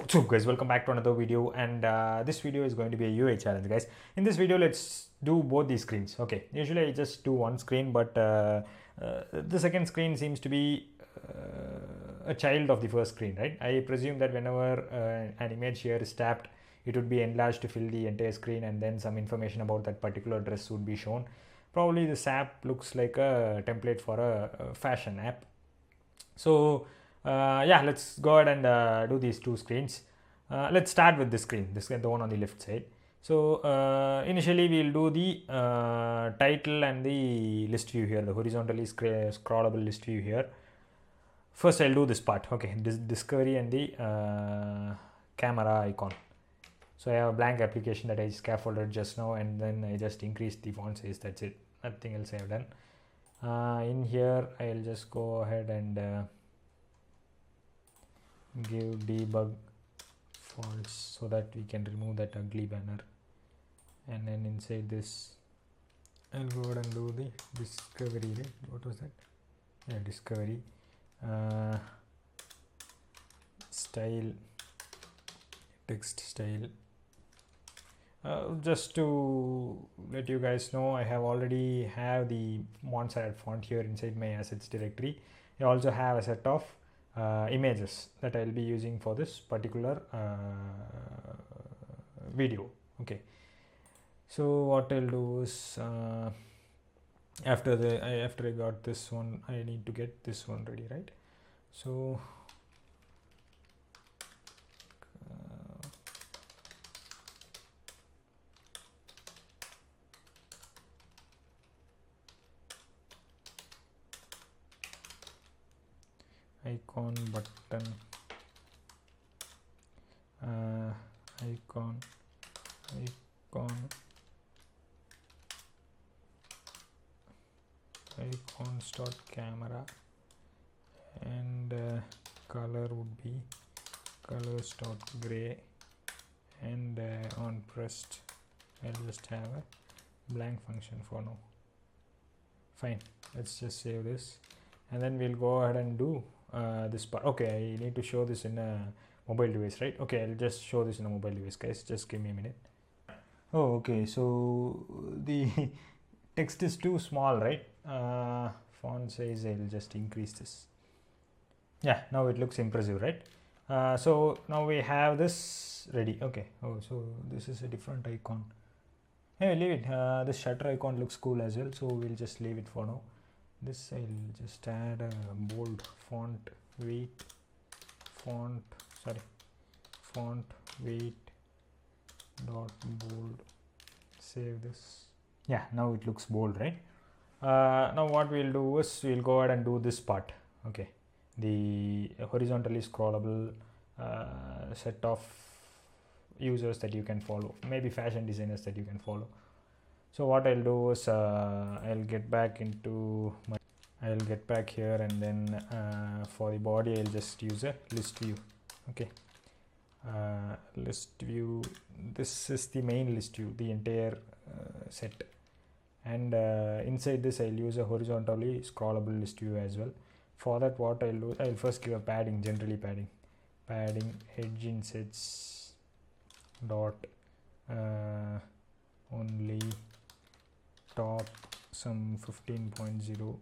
So guys, welcome back to another video, and this video is going to be a UI challenge, guys. In this video, let's do both these screens. Okay, usually I just do one screen, but the second screen seems to be a child of the first screen, right? I presume that whenever an image here is tapped, it would be enlarged to fill the entire screen, and then some information about that particular dress would be shown. Probably this app looks like a template for a fashion app. So yeah, let's go ahead and do these two screens. Let's start with this screen, the one on the left side. So initially we'll do the title and the list view here, the horizontally scrollable list view here. First I'll do this part. Okay, this discovery and the camera icon. So I have a blank application that I scaffolded just now, and then I just increased the font size. That's it, nothing else I have done. In here I'll just go ahead and give debug false so that we can remove that ugly banner, and then inside this I'll go ahead and do the discovery, right? What was that? Yeah, discovery style, text style. Just to let you guys know, I have already have the Montserrat font here inside my assets directory. I also have a set of images that I'll be using for this particular video. Okay, so what I'll do is after I got this one, I need to get this one ready, right? So icon button icon start camera, and color would be colors dot gray, and on pressed I'll just have a blank function for now. Fine, let's just save this, and then we'll go ahead and do this part. Okay, I need to show this in a mobile device, right? Okay, I'll just show this in a mobile device, guys. Just give me a minute. Oh, okay, so the text is too small, right? Font size, I'll just increase this. Yeah, now it looks impressive, right? So now we have this ready. Okay, oh, so this is a different icon. Hey, leave it. This shutter icon looks cool as well, so we'll just leave it for now. This I'll just add a bold font weight, font weight dot bold. Save this. Yeah, now it looks bold, right? Now what we'll do is we'll go ahead and do this part. Okay, the horizontally scrollable set of users that you can follow, maybe fashion designers that you can follow. So what I'll do is I'll get back here, and then for the body I'll just use a list view. Okay, list view, this is the main list view, the entire set, and inside this I'll use a horizontally scrollable list view as well. For that, what I'll do, I'll first give a padding, generally padding edge insets dot only top some 15.0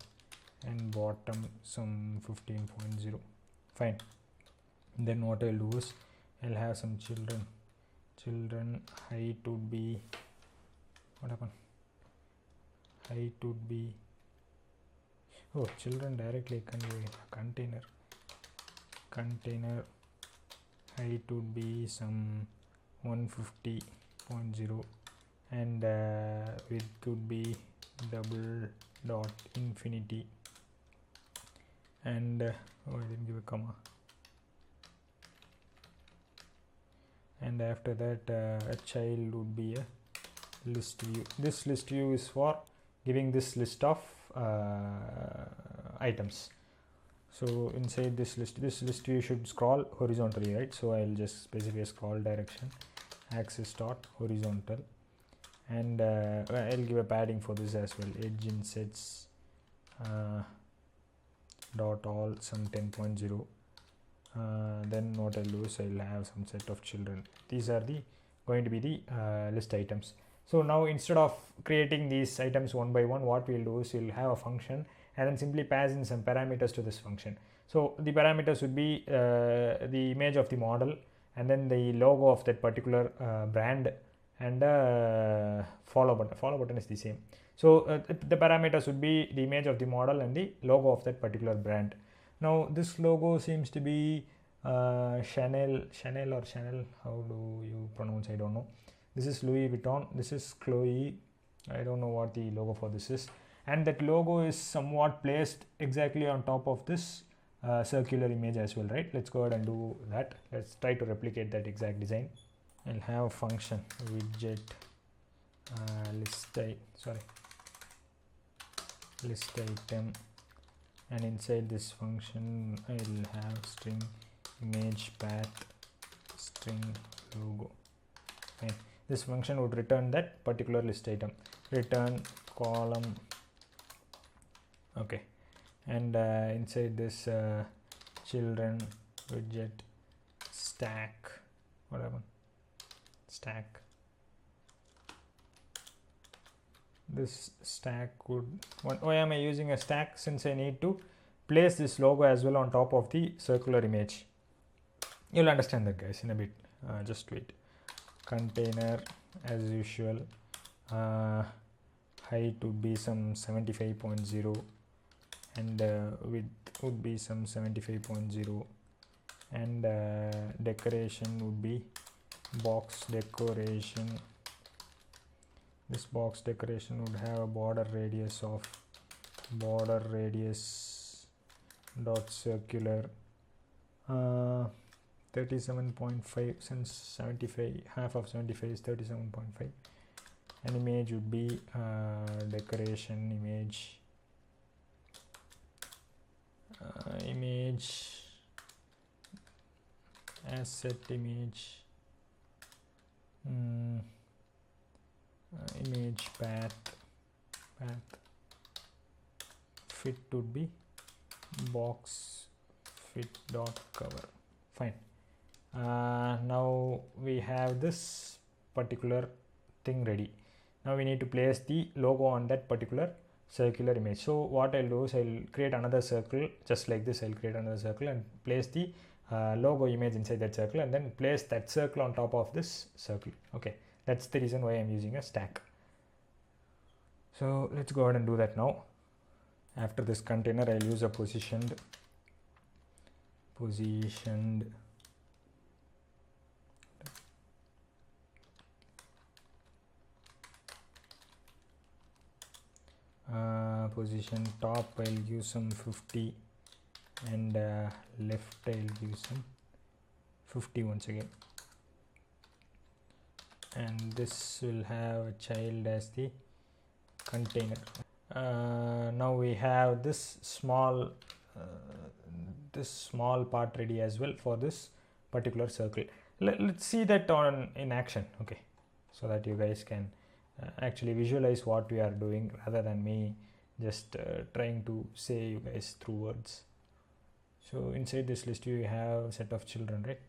and bottom some 15.0. Fine. Then what I'll do is I'll have some children height would be, what happened, height would be, oh, children directly container height would be some 150.0, and width would be double dot infinity, and oh, I didn't give a comma, and after that a child would be a list view. This list view is for giving this list of items. So inside this list view should scroll horizontally, right? So I'll just specify a scroll direction, axis dot horizontal, and I'll give a padding for this as well, edge insets dot all some 10.0, Then what I'll do is I'll have some set of children. These are the going to be the list items. So now instead of creating these items one by one, what we'll do is we'll have a function and then simply pass in some parameters to this function. So the parameters would be the image of the model and then the logo of that particular brand and follow button. Follow button is the same. So the parameters would be the image of the model and the logo of that particular brand. Now this logo seems to be Chanel, how do you pronounce? I don't know. This is Louis Vuitton, this is Chloe. I don't know what the logo for this is, and that logo is somewhat placed exactly on top of this circular image as well, right? Let's go ahead and do that. Let's try to replicate that exact design. I'll have a function widget list item, and inside this function I'll have string image path string logo. Okay. This function would return that particular list item, return column. Okay, and inside this children widget stack, whatever stack, this stack would, why am I using a stack? Since I need to place this logo as well on top of the circular image. You'll understand that, guys, in a bit. Just wait. Container as usual, height would be some 75.0 and width would be some 75.0, and decoration would be box decoration. This box decoration would have a border radius dot circular 37.5, since 75, half of 75 is 37.5. An image would be decoration image, image asset image, image path, fit would be box fit dot cover. Fine. Now we have this particular thing ready. Now we need to place the logo on that particular circular image. So what I'll do is I'll create another circle just like this. I'll create another circle and place the logo image inside that circle, and then place that circle on top of this circle. Okay, that's the reason why I'm using a stack. So let's go ahead and do that now. After this container, I'll use a positioned position top, I'll use some 50, and left I'll use some 50 once again, and this will have a child as the container. Now we have this small part ready as well for this particular circle. Let's see that in action, okay, so that you guys can actually visualize what we are doing rather than me just trying to say you guys through words. So inside this list you have a set of children, right?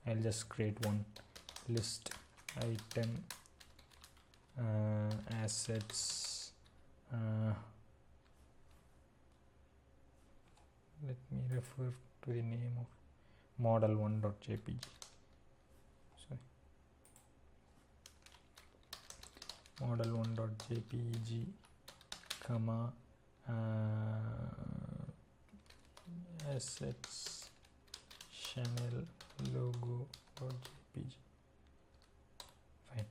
I'll just create one list item assets. Let me refer to the name of model1.jpg. Sorry, model1.jpg, comma assets Chanel logo.jpg. Fine.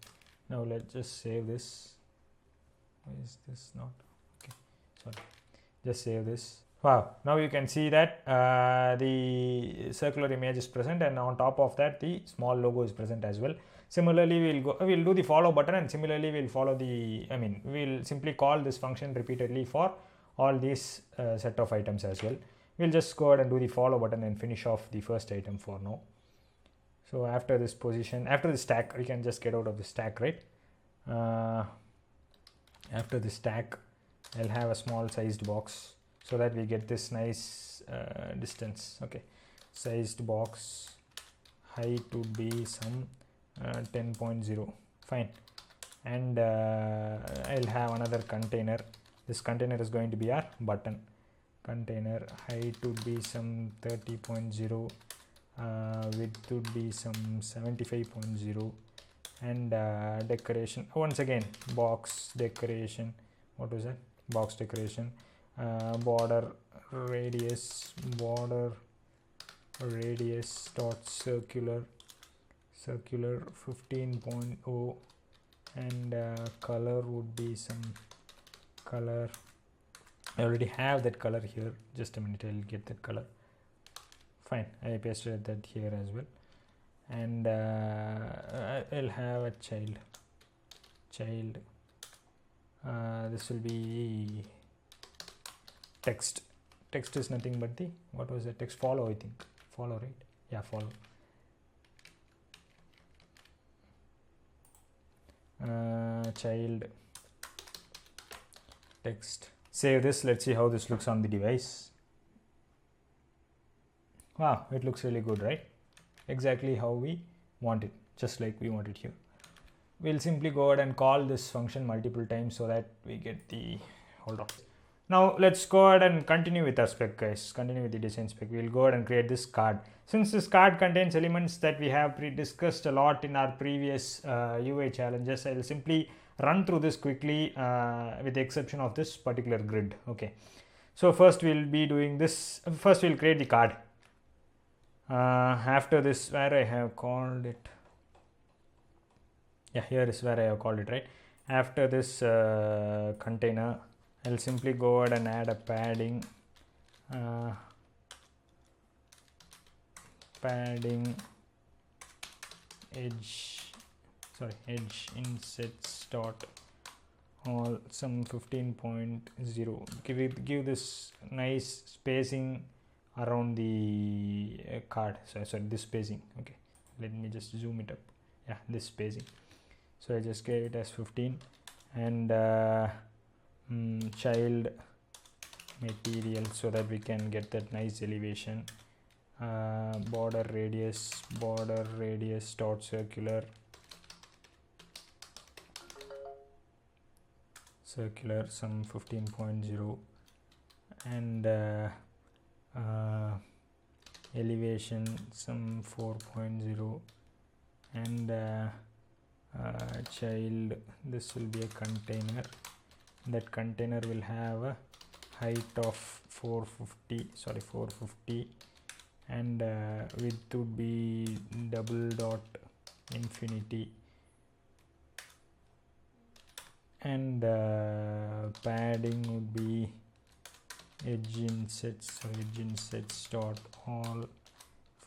Now let's just save this. Why is this not? Okay, sorry. Just save this. Wow, now you can see that the circular image is present, and on top of that the small logo is present as well. Similarly, we'll do the follow button, and similarly we'll follow the, we'll simply call this function repeatedly for all these set of items as well. We'll just go ahead and do the follow button and finish off the first item for now. So after this position, after the stack, we can just get out of the stack, right? After the stack, I'll have a small sized box so that we get this nice distance. Okay, sized box, height would be some 10.0. Fine. And I'll have another container. This container is going to be our button. Container height would be some 30.0, width would be some 75.0, and decoration, once again box decoration. What was that? Box decoration. Border radius dot circular 15.0, and color would be some color. I already have that color here. Just a minute, I'll get that color. Fine, I pasted that here as well. And I'll have a child. This will be text. Text is nothing but the, what was the text? Follow, I think. Follow, right? Yeah, follow. Child text. Save this. Let's see how this looks on the device. Wow, it looks really good, right? Exactly how we want it, just like we want it here. We'll simply go ahead and call this function multiple times so that we get the, hold on. Now let's go ahead and continue with our spec, guys. Continue with the design spec. We'll go ahead and create this card. Since this card contains elements that we have discussed a lot in our previous UI challenges, I'll simply run through this quickly with the exception of this particular grid. Okay, so first we'll be doing this. First we'll create the card. After this, where I have called it, yeah, here is where I have called it, right? After this container, I'll simply go ahead and add a padding edge insets dot all some 15.0. give this nice spacing around the card. Sorry, this spacing. Okay, let me just zoom it up. Yeah, this spacing. So I just gave it as 15, and child material, so that we can get that nice elevation. Border radius dot circular some 15.0, and elevation some 4.0, and child, this will be a container. That container will have a height of 450, and width would be double dot infinity, and padding would be edge insets dot all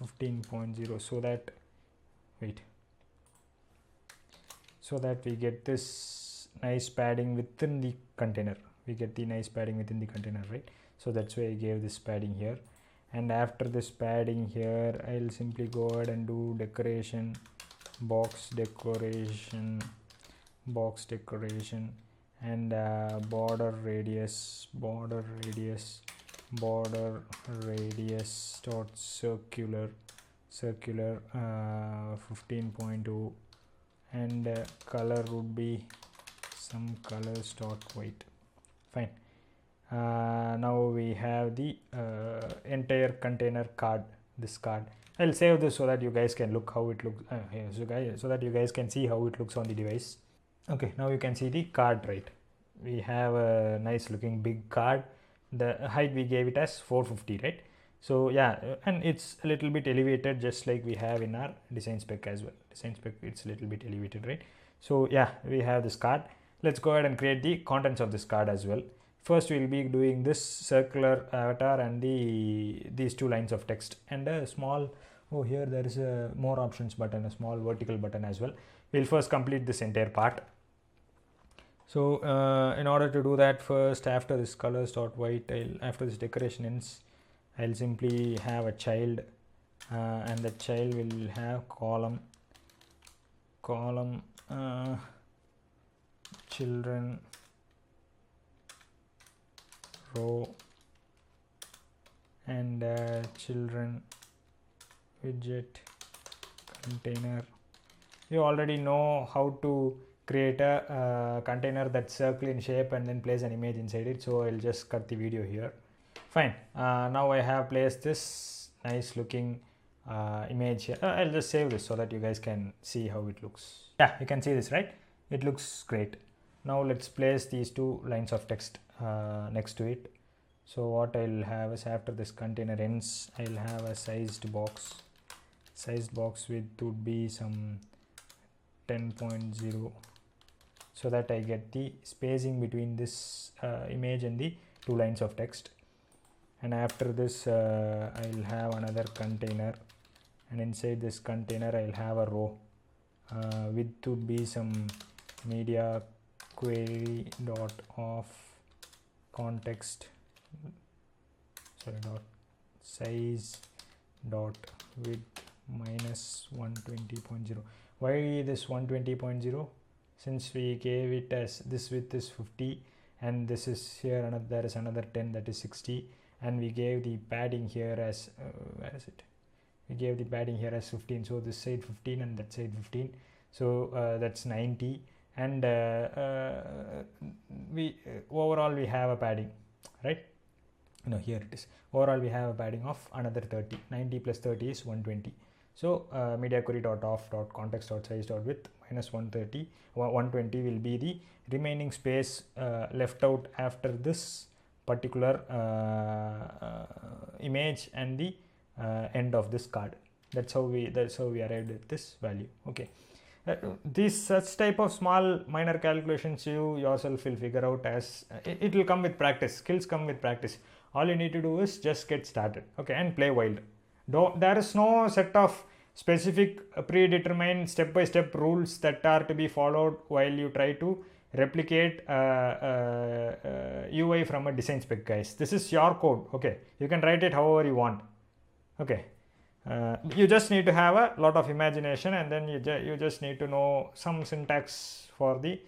15.0, so that we get this nice padding within the container. Right? So that's why I gave this padding here. And after this padding here, I'll simply go ahead and do decoration, box decoration, and border radius dot circular 15.0, and color would be some colors dot white. Fine. Now we have the entire container card. This card, I'll save this so that you guys can look how it looks. So that you guys can see how it looks on the device. Okay, now you can see the card, right? We have a nice looking big card. The height we gave it as 450, right? So yeah, and it's a little bit elevated, just like we have in our design spec as well. Design spec, it's a little bit elevated, right? So yeah, we have this card. Let's go ahead and create the contents of this card as well. First we'll be doing this circular avatar and these two lines of text, and a small, here there is a more options button, a small vertical button as well. We'll first complete this entire part. So in order to do that, first after this colors dot white, after this decoration ends, I'll simply have a child, and the child will have column children, row, and children widget container. You already know how to create a container that's circle in shape and then place an image inside it, so I'll just cut the video here. Fine. Now I have placed this nice looking image here. I'll just save this so that you guys can see how it looks. Yeah, you can see this, right? It looks great. Now let's place these two lines of text next to it. So what I'll have is, after this container ends, I'll have a sized box. Sized box width would be some 10.0, so that I get the spacing between this image and the two lines of text. And after this I'll have another container, and inside this container I'll have a row. Width would be some media query dot of context, sorry, dot size dot width minus 120.0. Why this 120.0? Since we gave it as this width is 50 and this is here another, there is another 10, that is 60, and we gave the padding here as where is it? We gave the padding here as 15, so this side 15 and that side 15, so that's 90. And we overall we have a padding, right? No, here it is. Overall we have a padding of another 30. 90 plus 30 is 120. So media query dot of dot context dot size dot width minus 120 will be the remaining space left out after this particular image and the end of this card. That's how we arrived at this value. Okay. These such type of small minor calculations you yourself will figure out as it will come with practice. Skills come with practice. All you need to do is just get started, okay, and play wild. There is no set of specific predetermined step-by-step rules that are to be followed while you try to replicate UI from a design spec, guys. This is your code, okay. You can write it however you want, okay. You just need to have a lot of imagination, and then you just need to know some syntax for the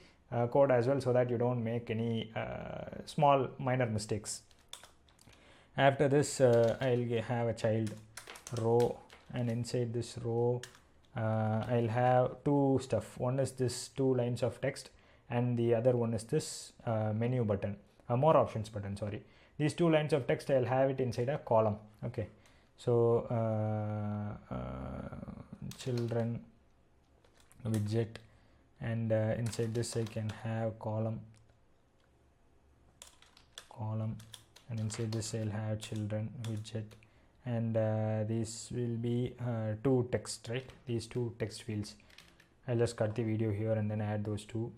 code as well, so that you don't make any small minor mistakes. After this I'll have a child row, and inside this row I'll have two stuff. One is this two lines of text, and the other one is this menu button, more options button, sorry. These two lines of text I'll have it inside a column, okay. So children widget, and inside this I can have column, and inside this I'll have children widget, and these will be two text, right? These two text fields. I'll just cut the video here and then add those two.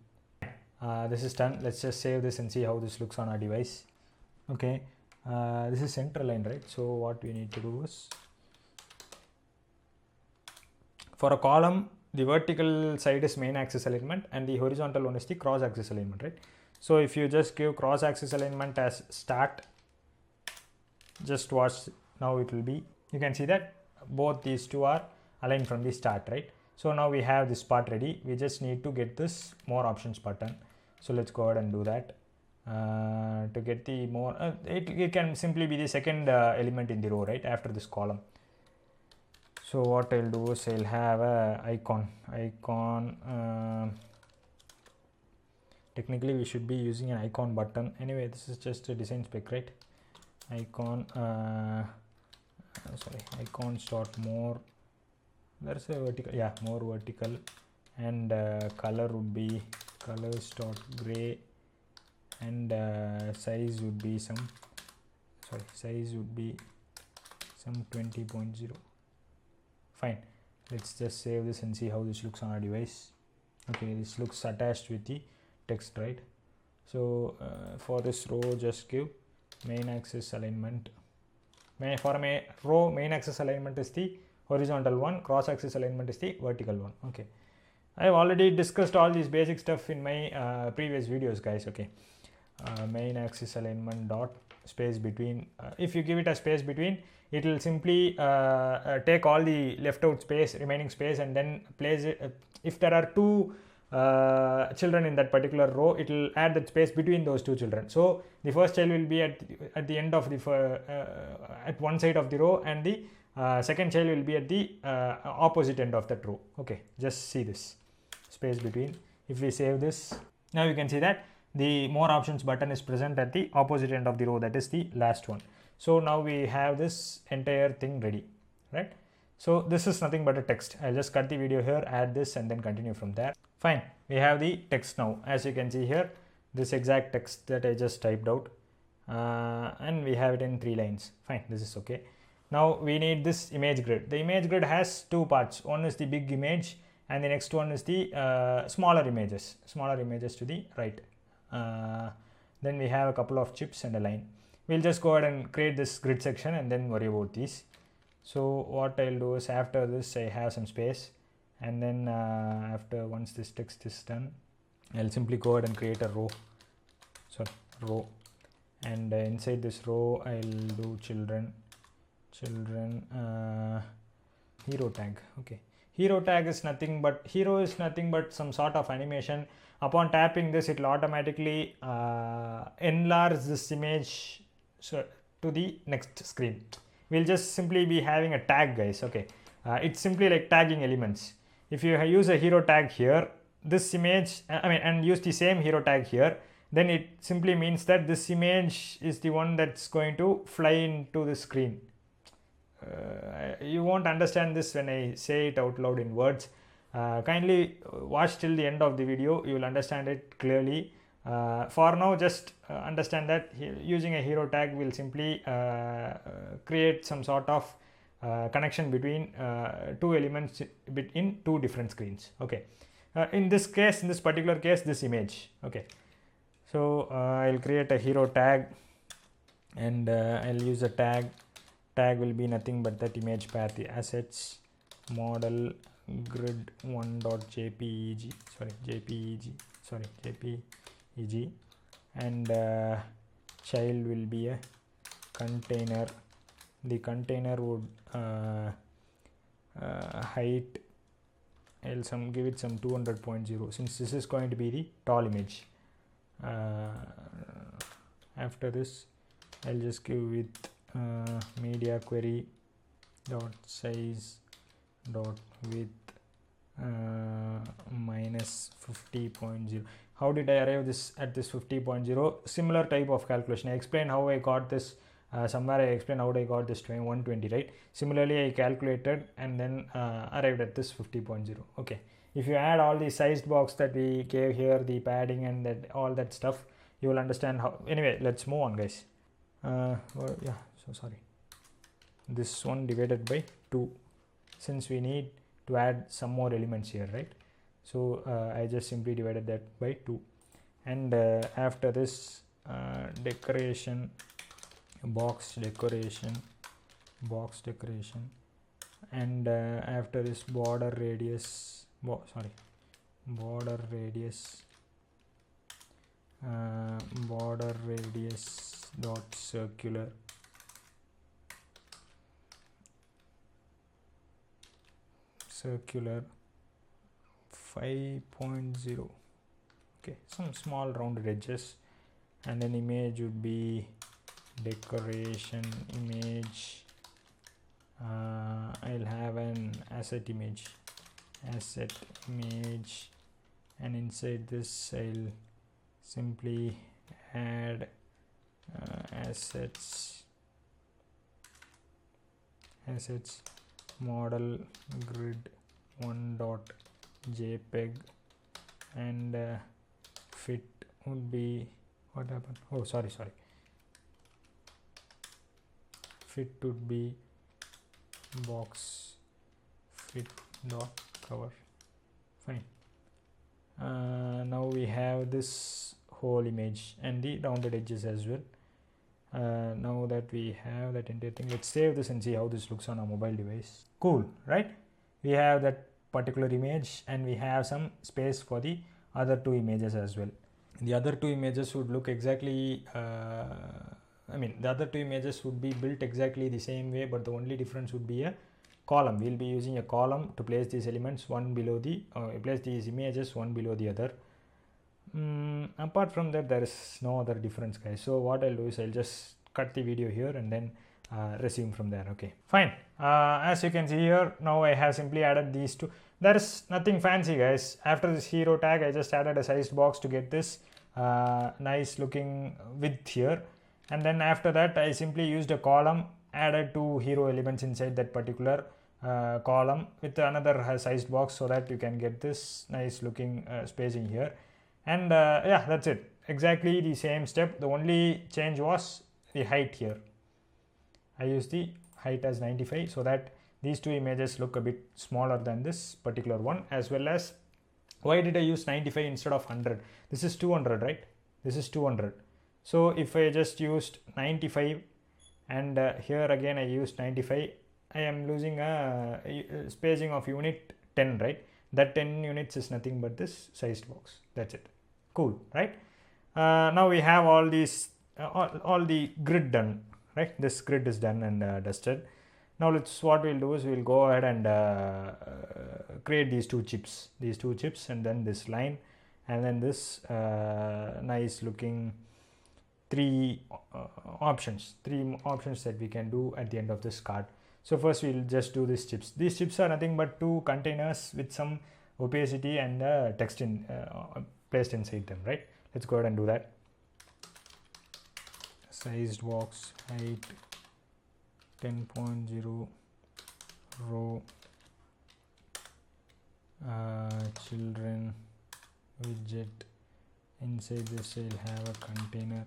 This is done. Let's just save this and see how this looks on our device. Okay. This is center line, right? So what we need to do is, for a column, the vertical side is main axis alignment and the horizontal one is the cross axis alignment, right? So if you just give cross axis alignment as start, just watch, now it will be, you can see that both these two are aligned from the start, right? So now we have this part ready. We just need to get this more options button. So let's go ahead and do that. To get the more it can simply be the second element in the row, right, after this column. So what I'll do is I'll have a icon. Technically we should be using an icon button. Anyway, this is just a design spec, right? Icon icons dot more, there's a vertical, yeah, more vertical, and color would be colors dot gray, and size would be some 20.0. Fine, let's just save this and see how this looks on our device. Okay, this looks attached with the text, right? So for this row, just give main axis alignment. For a row, main axis alignment is the horizontal one, cross axis alignment is the vertical one. Okay, I have already discussed all these basic stuff in my previous videos, guys. Okay, main axis alignment dot space between, if you give it a space between, it will simply take all the left out space, remaining space, and then place it. If there are two children in that particular row, it will add that space between those two children. So the first child will be at the end of the at one side of the row, and the second child will be at the opposite end of that row. Okay, just see this space between. If we save this, now you can see that the more options button is present at the opposite end of the row, that is the last one. So now we have this entire thing ready, right? So this is nothing but a text. I'll just cut the video here, add this, and then continue from there. Fine, we have the text now. As you can see here, this exact text that I just typed out, and we have it in 3 lines. Fine, this is okay. Now we need this image grid. The image grid has 2 parts. One is the big image, and the next one is the smaller images to the right. Then we have a couple of chips and a line. We'll just go ahead and create this grid section and then worry about these. So what I'll do is, after this I have some space, and then once this text is done, I'll simply go ahead and create a row, and inside this row I'll do children hero tag. Okay, hero tag is nothing but, hero is nothing but some sort of animation. Upon tapping this, it will automatically enlarge this image to the next screen. We'll just simply be having a tag, guys. Okay, it's simply like tagging elements. If you use a hero tag here, this image, and use the same hero tag here, then it simply means that this image is the one that's going to fly into the screen. You won't understand this when I say it out loud in words. Kindly watch till the end of the video, you will understand it clearly. For now, just understand that using a hero tag will simply create some sort of connection between 2 elements in 2 different screens. Okay, in this particular case, this image. Okay, so I'll create a hero tag, and I'll use a tag will be nothing but that image path, the assets model grid 1.jpeg, and child will be a container. The container would height, I'll give it some 200.0, since this is going to be the tall image. After this, I'll just give with media query dot size dot width minus 50.0. How did I arrive at this 50.0? Similar type of calculation. I explained how I got this. Somewhere I explained how I got this 120, right? Similarly, I calculated and then arrived at this 50.0. Okay. If you add all the sized box that we gave here, the padding and all that stuff, you will understand how. Anyway, let's move on, guys. Sorry. This one divided by 2, since we need to add some more elements here, right? So I just simply divided that by 2, and after this decoration, box decoration, and after this border radius dot circular, circular 5.0. Okay, some small rounded edges, and then image would be decoration image. I'll have an asset image, and inside this I'll simply add assets model grid 1.jpeg, and fit would be, what happened? Oh, sorry. Fit would be box fit dot cover. Fine. Now we have this whole image and the rounded edges as well. Now that we have that entire thing, let's save this and see how this looks on a mobile device. Cool, right? We have that particular image, and we have some space for the other 2 images as well. The other 2 images would look exactly the other 2 images would be built exactly the same way, but the only difference would be a column. We'll be using a column to place these elements one below the place these images one below the other. Apart from that, there is no other difference, guys. So what I'll do is I'll just cut the video here, and then resume from there. Okay, fine. As you can see here, now I have simply added these two. There is nothing fancy, guys. After this hero tag, I just added a sized box to get this nice looking width here, and then after that I simply used a column, added two hero elements inside that particular column with another sized box, so that you can get this nice looking spacing here. And yeah, that's it. Exactly the same step. The only change was the height here. I used the height as 95 so that these two images look a bit smaller than this particular one, as well as why did I use 95 instead of 100? This is 200, right? This is 200. So if I just used 95 and here again I used 95, I am losing a spacing of unit 10, right? That 10 units is nothing but this sized box. That's it. Cool, right? Now we have all these all the grid done, right? This grid is done and dusted. Now what we'll do is we'll go ahead and create these two chips, and then this line, and then this nice looking three options that we can do at the end of this card. So first we'll just do these chips. These chips are nothing but two containers with some opacity and text in placed inside them, right? Let's go ahead and do that. Sized box, height 10.0, row, children, widget. Inside this I'll have a container,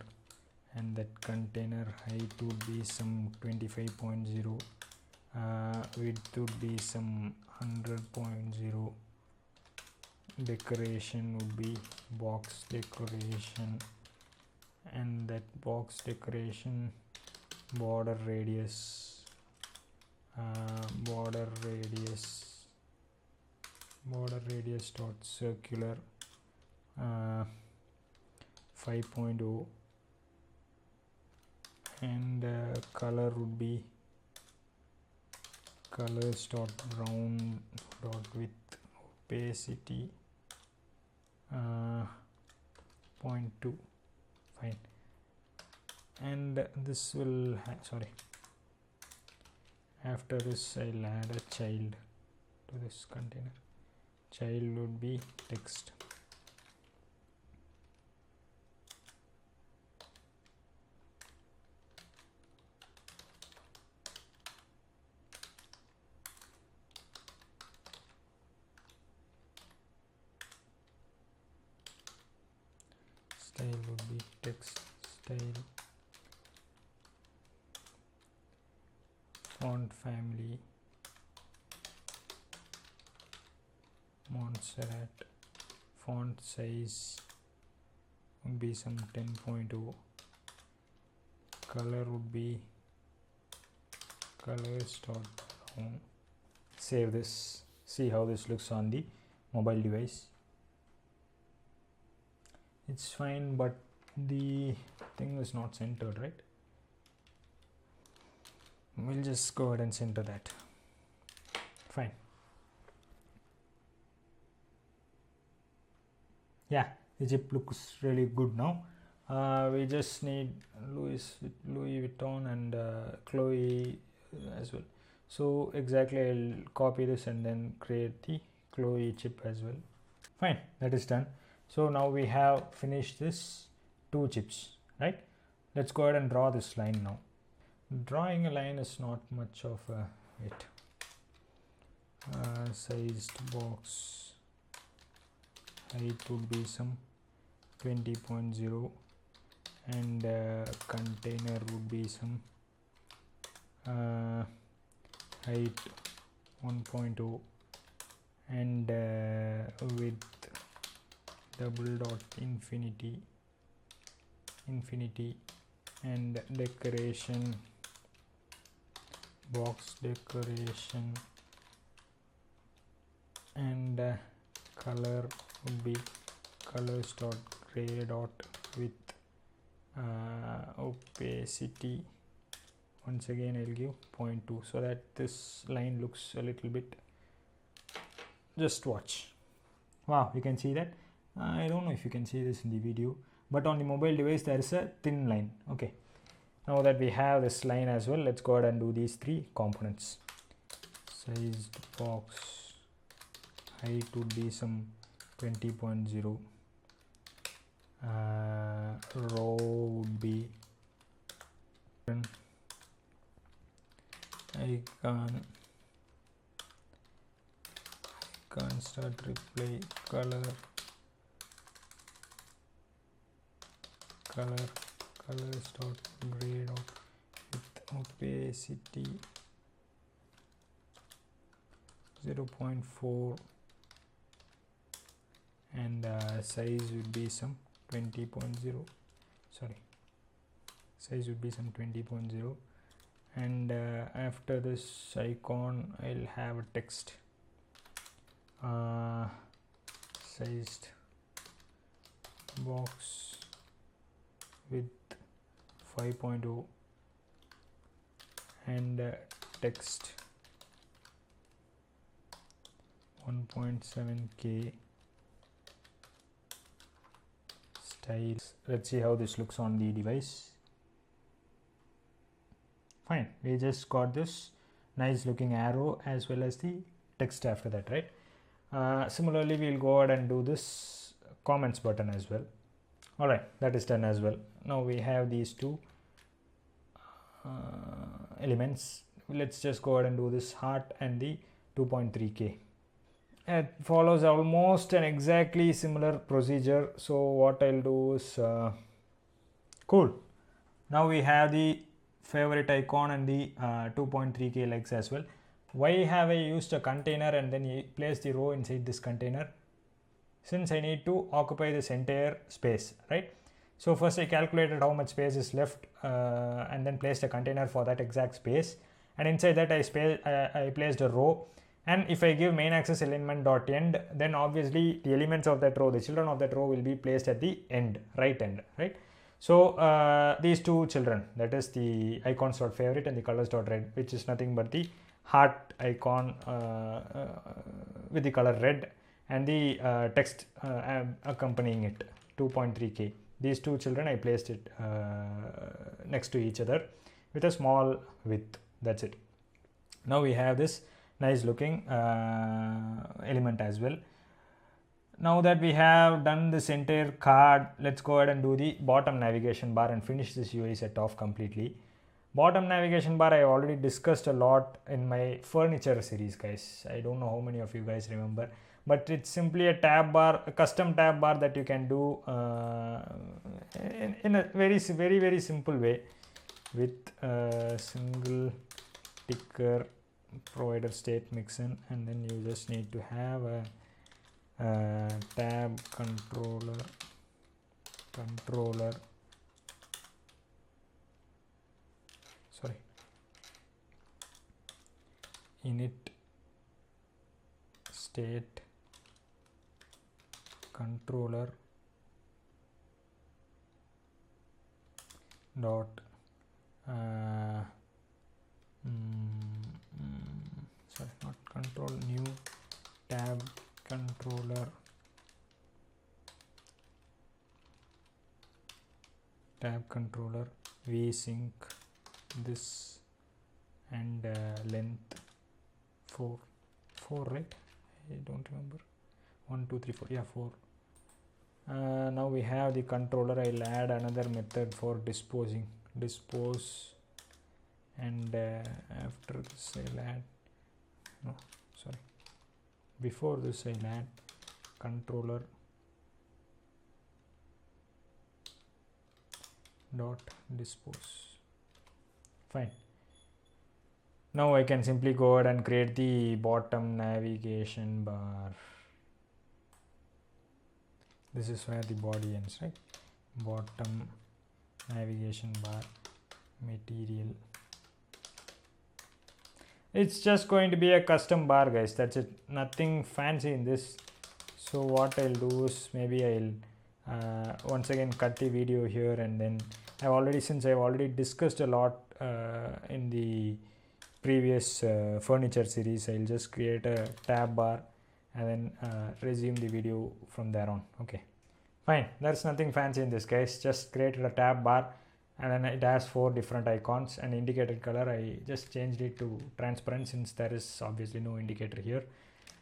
and that container height would be some 25.0, width would be some 100.0, decoration would be box decoration, and that box decoration border radius dot circular 5.0, and color would be colors dot brown dot with opacity 0.2. Fine. And this will after this I'll add a child to this container. Child would be text. Style would be text style. Font family Montserrat. Font size would be some 10.0. Color would be colors dot brown. Save this. See how this looks on the mobile device. It's fine, but the thing is not centered, right? We'll just go ahead and center that. Fine. Yeah, the chip looks really good now. We just need Louis Vuitton and Chloe as well. So exactly I'll copy this and then create the Chloe chip as well. Fine, that is done. So now we have finished this two chips, right? Let's go ahead and draw this line now. Drawing a line is not much of a it. Sized box height would be some 20.0, and container would be some height 1.0, and width double dot infinity, and decoration box decoration, and color would be colors dot gray dot with opacity. Once again I'll give 0.2 so that this line looks a little bit. Just watch. Wow, you can see that. I don't know if you can see this in the video, but on the mobile device there is a thin line. Okay, Now that we have this line as well, let's go ahead and do these three components. Sized box height would be some 20.0. Row would be icon start reply color start grade of with opacity 0.4 and size would be some 20.0. sorry size would be some 20.0 and after this icon I'll have a text sized box with 5.0 and text 1.7k styles. Let's see how this looks on the device. Fine, we just got this nice looking arrow as well as the text after that, right? Similarly, we'll go ahead and do this comments button as well. All right, that is done as well. Now we have these two elements. Let's just go ahead and do this heart and the 2.3k. It follows almost an exactly similar procedure. So what I'll do is cool. Now we have the favorite icon and the 2.3k likes as well. Why have I used a container and then place the row inside this container? Since I need to occupy this entire space, right? So first I calculated how much space is left and then placed a container for that exact space, and inside that I placed a row. And if I give main axis element dot end, then obviously the elements of that row, the children of that row will be placed at the end, right end, right? So these two children, that is the icons dot favorite and the colors dot red, which is nothing but the heart icon with the color red and the text accompanying it, 2.3k. These two children I placed it next to each other with a small width. That's it. Now we have this nice looking element as well. Now that we have done this entire card, let's go ahead and do the bottom navigation bar and finish this UI set off completely. Bottom navigation bar I already discussed a lot in my furniture series, guys. I don't know how many of you guys remember, but it's simply a tab bar, a custom tab bar that you can do in a very simple way with a single ticker provider state mixin, and then you just need to have a tab controller init state controller dot sorry, not control, new tab controller vsync this and length 4, right? I don't remember. 1 2 3 4, yeah, 4. Now we have the controller. I'll add another method for dispose, and after this I'll add before this I'll add controller dot dispose. Fine. Now I can simply go ahead and create the bottom navigation bar. This is where the body ends, right? Bottom navigation bar material. It's just going to be a custom bar, guys. That's it. Nothing fancy in this. So what I'll do is maybe I'll once again cut the video here, and then since I've already discussed a lot in the previous furniture series, I'll just create a tab bar and then resume the video from there on. Okay, fine. There's nothing fancy in this, guys. Just created a tab bar and then it has 4 different icons. And indicator color, I just changed it to transparent since there is obviously no indicator here.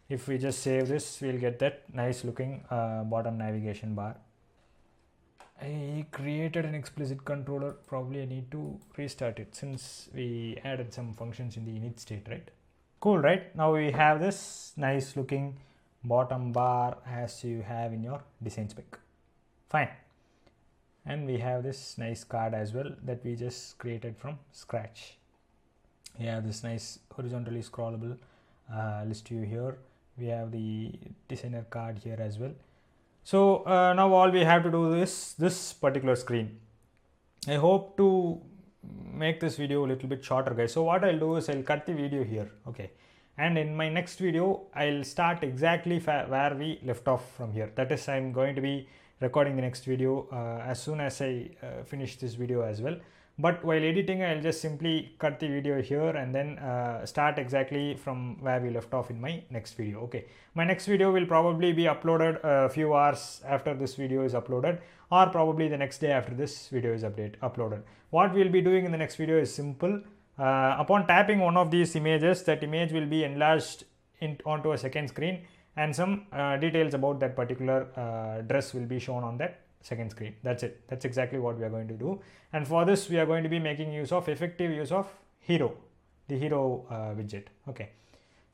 If we just save this, we'll get that nice looking bottom navigation bar. I created an explicit controller. Probably I need to restart it since we added some functions in the init state, right? Cool, right? Now we have this nice looking bottom bar as you have in your design spec. Fine. And we have this nice card as well that we just created from scratch. We have this nice horizontally scrollable list view here. We have the designer card here as well. So now all we have to do is this particular screen. I hope to make this video a little bit shorter, guys. So what I'll do is I'll cut the video here, okay, and in my next video I'll start exactly where we left off from here. That is, I'm going to be recording the next video as soon as I finish this video as well. But while editing, I'll just simply cut the video here and then start exactly from where we left off in my next video. Okay, my next video will probably be uploaded a few hours after this video is uploaded, or probably the next day after this video is uploaded. What we'll be doing in the next video is simple. Upon tapping one of these images, that image will be enlarged onto a second screen, and some details about that particular dress will be shown on that second screen. That's it. That's exactly what we are going to do. And for this, we are going to be making effective use of hero, the hero widget. Okay,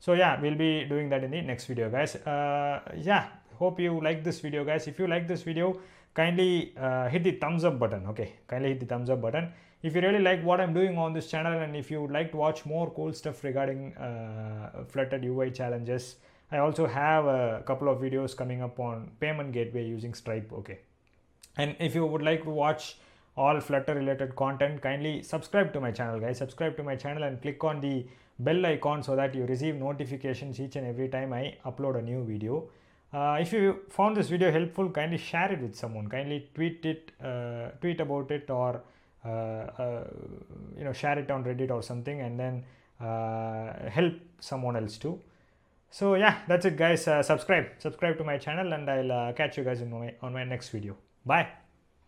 so yeah, we'll be doing that in the next video, guys. Yeah, hope you like this video, guys. If you like this video, kindly hit the thumbs up button. Okay, kindly hit the thumbs up button if you really like what I'm doing on this channel, and if you would like to watch more cool stuff regarding Flutter UI challenges. I also have a couple of videos coming up on payment gateway using Stripe. Okay, and if you would like to watch all Flutter related content, kindly subscribe to my channel, guys. Subscribe to my channel and click on the bell icon so that you receive notifications each and every time I upload a new video. If you found this video helpful, kindly share it with someone. Kindly tweet about it, or share it on Reddit or something, and then help someone else too. So yeah, that's it, guys. Subscribe to my channel, and I'll catch you guys on my next video. Bye.